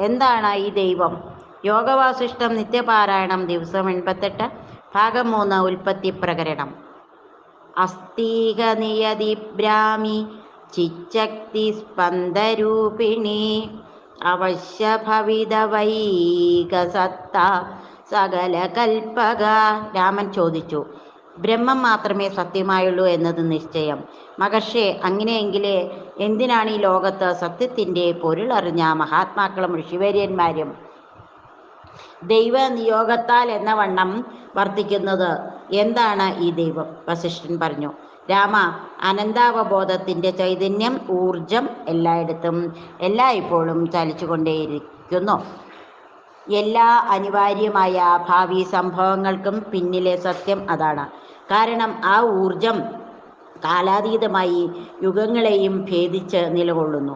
എന്താണ് ഈ ദൈവം? യോഗവാസിഷ്ഠം നിത്യപാരായണം ദിവസം 88 ഭാഗം 3 ഉൽപ്പത്തി പ്രകരണം. അസ്തീക നിയതി ബ്രാഹ്മി ചിച്ചക്തി സ്പന്ദരൂപിണി അവശ്യഭവിതവൈകസത്ത സകല കൽപ്പക. രാമൻ ചോദിച്ചു, ബ്രഹ്മം മാത്രമേ സത്യമായുള്ളൂ എന്നത് നിശ്ചയം. മഹർഷേ, അങ്ങനെയെങ്കിൽ എന്തിനാണ് ഈ ലോകത്ത് സത്യത്തിൻ്റെ പൊരുളറിഞ്ഞ മഹാത്മാക്കളും ഋഷിവര്യന്മാരും ദൈവനിയോഗത്താൽ എന്ന വണ്ണം വർത്തിക്കുന്നത്? എന്താണ് ഈ ദൈവം? വസിഷ്ഠൻ പറഞ്ഞു, രാമ, അനന്താവബോധത്തിൻ്റെ ചൈതന്യം, ഊർജം എല്ലായിടത്തും എല്ലായ്പ്പോഴും ചലിച്ചുകൊണ്ടേയിരിക്കുന്നു. എല്ലാ അനിവാര്യമായ ഭാവി സംഭവങ്ങൾക്കും പിന്നിലെ സത്യം അതാണ്. കാരണം ആ ഊർജം കാലാതീതമായി യുഗങ്ങളെയും ഭേദിച്ച് നിലകൊള്ളുന്നു.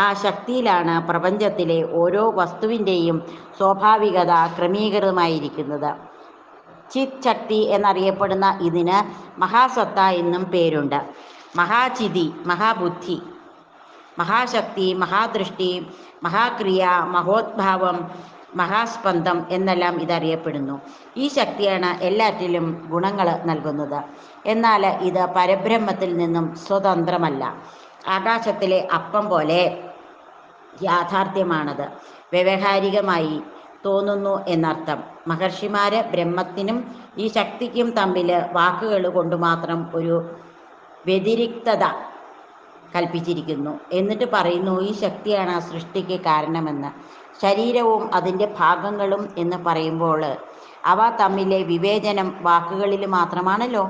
ആ ശക്തിയിലാണ് പ്രപഞ്ചത്തിലെ ഓരോ വസ്തുവിൻ്റെയും സ്വാഭാവികത ക്രമീകൃതമായിരിക്കുന്നത്. ചിത് ശക്തി എന്നറിയപ്പെടുന്ന ഇതിന് മഹാസത്ത എന്നും പേരുണ്ട്. മഹാചിതി, മഹാബുദ്ധി, മഹാശക്തി, മഹാദൃഷ്ടി, മഹാക്രിയ, മഹോദ്ഭാവം, മഹാസ്പന്ദം എന്നെല്ലാം ഇതറിയപ്പെടുന്നു. ഈ ശക്തിയാണ് എല്ലാറ്റിലും ഗുണങ്ങൾ നൽകുന്നത്. എന്നാൽ ഇത് പരബ്രഹ്മത്തിൽ നിന്നും സ്വതന്ത്രമല്ല. ആകാശത്തിലെ അപ്പം പോലെ യാഥാർത്ഥ്യമാണത്. വ്യവഹാരികമായി തോന്നുന്നു എന്നർത്ഥം. മഹർഷിമാര് ബ്രഹ്മത്തിനും ഈ ശക്തിക്കും തമ്മിൽ വാക്കുകൾ കൊണ്ട് മാത്രം ഒരു വ്യതിരിക്തത കൽപ്പിച്ചിരിക്കുന്നു. എന്നിട്ട് പറയുന്നു, ഈ ശക്തിയാണ് സൃഷ്ടിക്ക് കാരണമെന്ന്. ശരീരവും അതിൻ്റെ ഭാഗങ്ങളും എന്ന് പറയുമ്പോൾ അവ തമ്മിലെ വിവേചനം വാക്കുകളിൽ മാത്രമാണല്ലോ.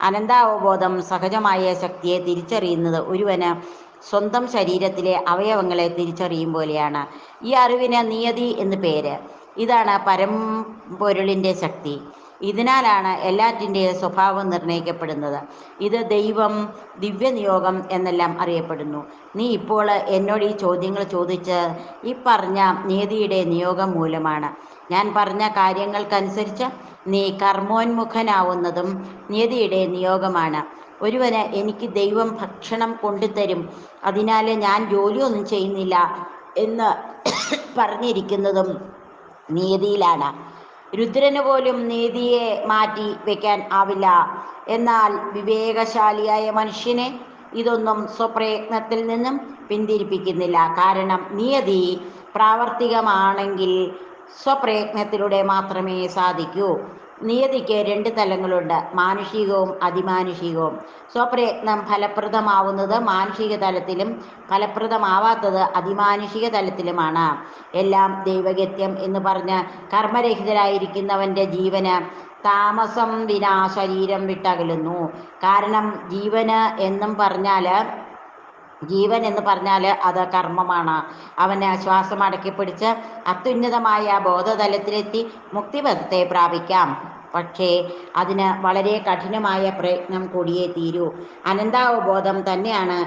അനന്താവബോധം സഹജമായ ശക്തിയെ തിരിച്ചറിയുന്നത് ഒരുവന് സ്വന്തം ശരീരത്തിലെ അവയവങ്ങളെ തിരിച്ചറിയും പോലെയാണ്. ഈ അറിവിന് നിയതി എന്ന് പേര്. ഇതാണ് പരമ്പൊരുളിൻ്റെ ശക്തി. ഇതിനാലാണ് എല്ലാറ്റിൻ്റെയും സ്വഭാവം നിർണയിക്കപ്പെടുന്നത്. ഇത് ദൈവം, ദിവ്യനിയോഗം എന്നെല്ലാം അറിയപ്പെടുന്നു. നീ ഇപ്പോൾ എന്നോട് ഈ ചോദ്യങ്ങൾ ചോദിച്ച് ഈ പറഞ്ഞ നിയതിയുടെ നിയോഗം മൂലമാണ്. ഞാൻ പറഞ്ഞ കാര്യങ്ങൾക്കനുസരിച്ച് നീ കർമ്മോന്മുഖനാവുന്നതും നിയതിയുടെ നിയോഗമാണ്. ഒരുവന് എനിക്ക് ദൈവം ഭക്ഷണം കൊണ്ടുതരും, അതിനാൽ ഞാൻ ജോലിയൊന്നും ചെയ്യുന്നില്ല എന്ന് പറഞ്ഞിരിക്കുന്നതും നിയതിയിലാണ്. രുദ്രന് പോലും നീതിയെ മാറ്റി വയ്ക്കാൻ ആവില്ല. എന്നാൽ വിവേകശാലിയായ മനുഷ്യനെ ഇതൊന്നും സ്വപ്രയത്നത്തിൽ നിന്നും പിന്തിരിപ്പിക്കുന്നില്ല. കാരണം നിയതി പ്രാവർത്തികമാണെങ്കിൽ സ്വപ്രയത്നത്തിലൂടെ മാത്രമേ സാധിക്കൂ. നിയതിക്ക് 2 തലങ്ങളുണ്ട്, മാനുഷികവും അതിമാനുഷികവും. സ്വപ്രയത്നം ഫലപ്രദമാവുന്നത് മാനുഷിക തലത്തിലും ഫലപ്രദമാവാത്തത് അതിമാനുഷിക തലത്തിലുമാണ്. എല്ലാം ദൈവഗത്യം എന്ന് പറഞ്ഞ് കർമ്മരഹിതരായിരിക്കുന്നവൻ്റെ ജീവന് താമസം വിനാ ശരീരം വിട്ടകലുന്നു. കാരണം ജീവൻ എന്ന് പറഞ്ഞാൽ അത് കർമ്മമാണ്. അവന് ശ്വാസം അടക്കിപ്പിടിച്ച് അത്യുന്നതമായ ബോധതലത്തിലെത്തി മുക്തിപഥത്തെ പ്രാപിക്കാം. പക്ഷേ അതിന് വളരെ കഠിനമായ പ്രയത്നം കൂടിയേ തീരൂ. അനന്താവബോധം തന്നെയാണ്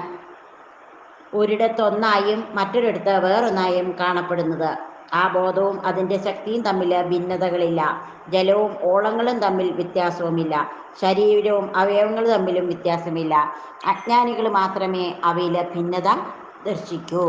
ഒരിടത്തൊന്നായും മറ്റൊരിടത്ത് വേറൊന്നായും കാണപ്പെടുന്നത്. ആ ബോധവും അതിൻ്റെ ശക്തിയും തമ്മിൽ ഭിന്നതകളില്ല. ജലവും ഓളങ്ങളും തമ്മിൽ വ്യത്യാസവുമില്ല. ശരീരവും അവയവങ്ങളും തമ്മിലും വ്യത്യാസമില്ല. അജ്ഞാനികൾ മാത്രമേ അവയിൽ ഭിന്നത ദർശിക്കൂ.